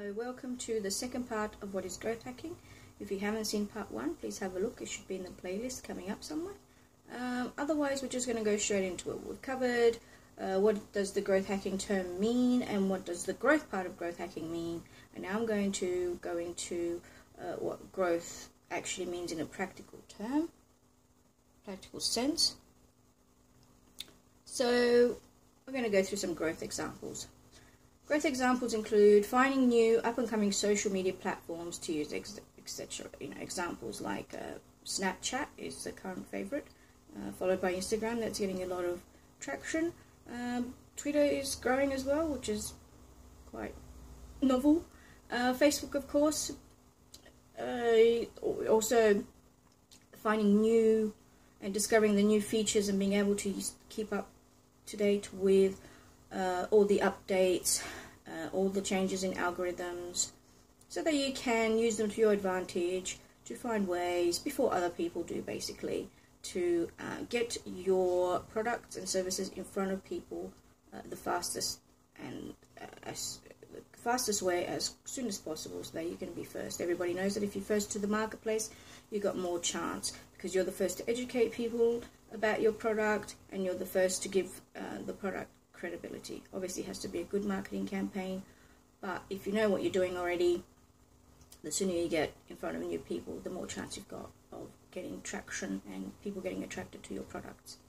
Hello, welcome to the second part of what is growth hacking. If you haven't seen part 1, please have a look. It should be in the playlist coming up somewhere. Otherwise, we're just going to go straight into it. We've covered what does the growth hacking term mean and what does the growth part of growth hacking mean. And now I'm going to go into what growth actually means in a practical term, practical sense. So we're going to go through some growth examples. Growth examples include finding new up-and-coming social media platforms to use, etc. Examples like Snapchat is the current favorite, followed by Instagram, that's getting a lot of traction. Twitter is growing as well, which is quite novel. Facebook, of course. Also finding new and discovering the new features and being able to keep up to date with all the updates, all the changes in algorithms, so that you can use them to your advantage to find ways before other people do, basically, to get your products and services in front of people the fastest way as soon as possible, so that you can be first. Everybody knows that if you're first to the marketplace, you've got more chance because you're the first to educate people about your product and you're the first to give the product credibility. Obviously it has to be a good marketing campaign, but if you know what you're doing already, the sooner you get in front of new people, the more chance you've got of getting traction and people getting attracted to your products.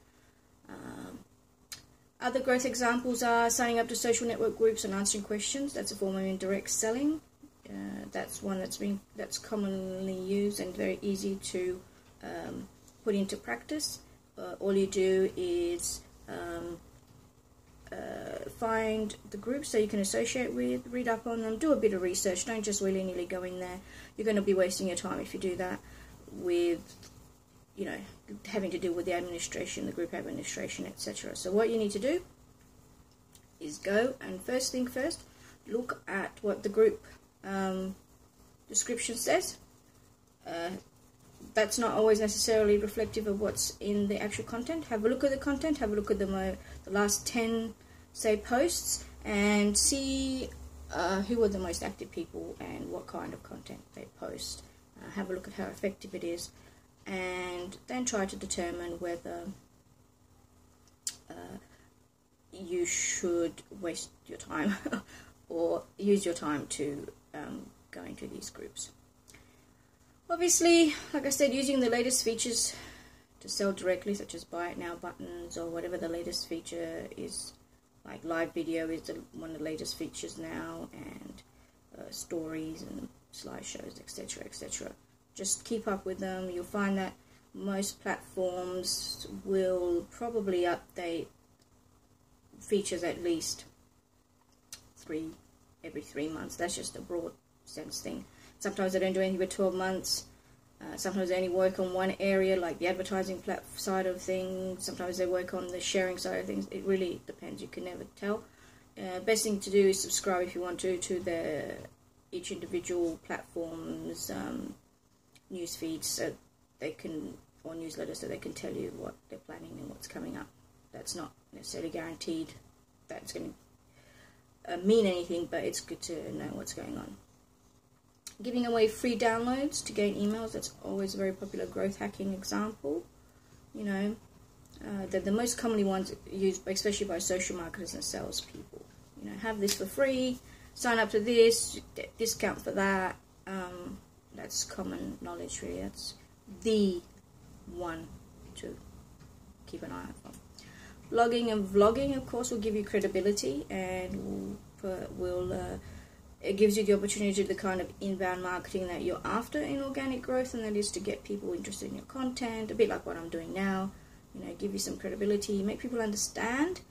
Other growth examples are signing up to social network groups and answering questions. That's a form of indirect selling. That's one that's commonly used and very easy to put into practice. All you do is find the groups that you can associate with, read up on them, do a bit of research. Don't just willy-nilly go in there. You're going to be wasting your time if you do that with, having to deal with the administration, the group administration, etc. So what you need to do is go and first thing first, look at what the group description says. That's not always necessarily reflective of what's in the actual content. Have a look at the content, have a look at the last 10, say, posts, and see who are the most active people and what kind of content they post. Have a look at how effective it is, and then try to determine whether you should waste your time or use your time to go into these groups. Obviously, like I said, using the latest features to sell directly, such as buy it now buttons or whatever the latest feature is, like live video is one of the latest features now, and stories and slideshows, etc., etc. Just keep up with them. You'll find that most platforms will probably update features at least every 3 months. That's just a broad sense thing. Sometimes they don't do anything for 12 months. Sometimes they only work on one area, like the advertising side of things. Sometimes they work on the sharing side of things. It really depends. You can never tell. Best thing to do is subscribe if you want to each individual platform's news feeds, so they can, or newsletters, so they can tell you what they're planning and what's coming up. That's not necessarily guaranteed that it's going to mean anything, but it's good to know what's going on. Giving away free downloads to gain emails, that's always a very popular growth hacking example. They're the most commonly ones used, especially by social marketers and salespeople. Have this for free, sign up to this, discount for that. That's common knowledge, really. That's the one to keep an eye out for. Blogging and vlogging, of course, will give you credibility and it gives you the opportunity to do the kind of inbound marketing that you're after in organic growth, and that is to get people interested in your content, a bit like what I'm doing now. Give you some credibility, make people understand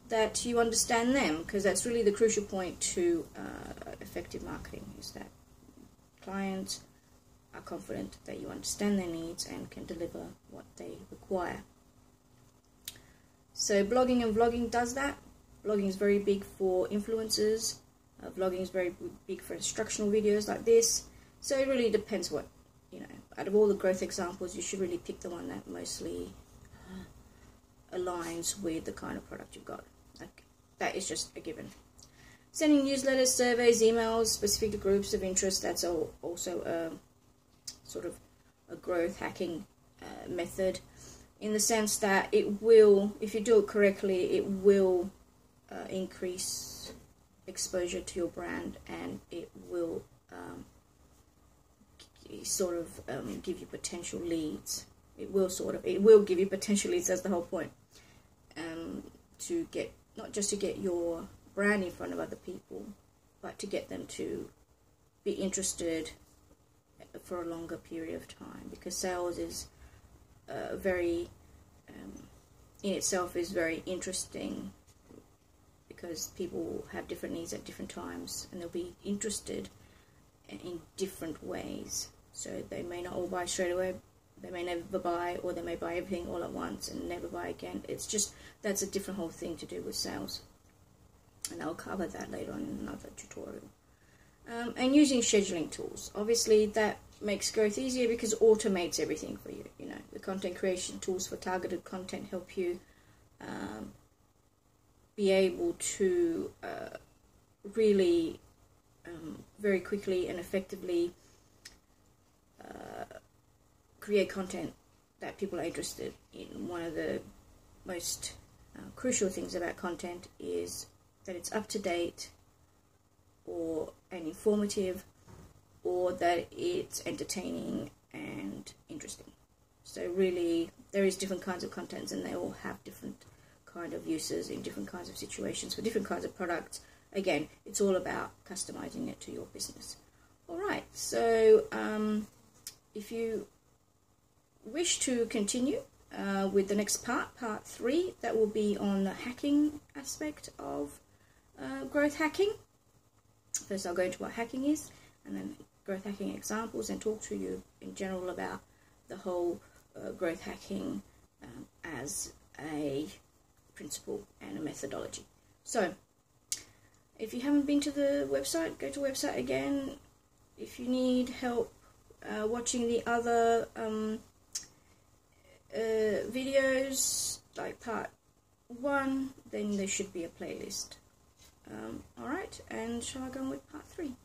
that you understand them, because that's really the crucial point to effective marketing, is that clients are confident that you understand their needs and can deliver what they require. So blogging and vlogging does that. Blogging is very big for influencers. Vlogging is very big for instructional videos like this. So it really depends what, out of all the growth examples, you should really pick the one that mostly aligns with the kind of product you've got. Like, that is just a given. Sending newsletters, surveys, emails, specific to groups of interest, that's also a sort of a growth hacking method, in the sense that it will, if you do it correctly, it will increase exposure to your brand, and it will give you potential leads. It will give you potential leads. That's the whole point. To get, not just to get your brand in front of other people, but to get them to be interested for a longer period of time, because sales is very in itself is very interesting, because people have different needs at different times, and they'll be interested in different ways. So they may not all buy straight away, they may never buy, or they may buy everything all at once and never buy again. It's just, that's a different whole thing to do with sales, and I'll cover that later on in another tutorial. And using scheduling tools, obviously that makes growth easier because it automates everything for you. You know, the content creation tools for targeted content help you be able to really very quickly and effectively create content that people are interested in. One of the most crucial things about content is that it's up to date, or and informative, or that it's entertaining and interesting. So really, there is different kinds of contents, and they all have different kind of uses in different kinds of situations for different kinds of products. Again, it's all about customizing it to your business. Alright, so if you wish to continue with the next part 3, that will be on the hacking aspect of growth hacking. First I'll go into what hacking is, and then growth hacking examples, and talk to you in general about the whole growth hacking as a principle and a methodology. So if you haven't been to the website, go to the website again. If you need help watching the other videos, like part 1, then there should be a playlist. Alright, and shall I go on with part 3?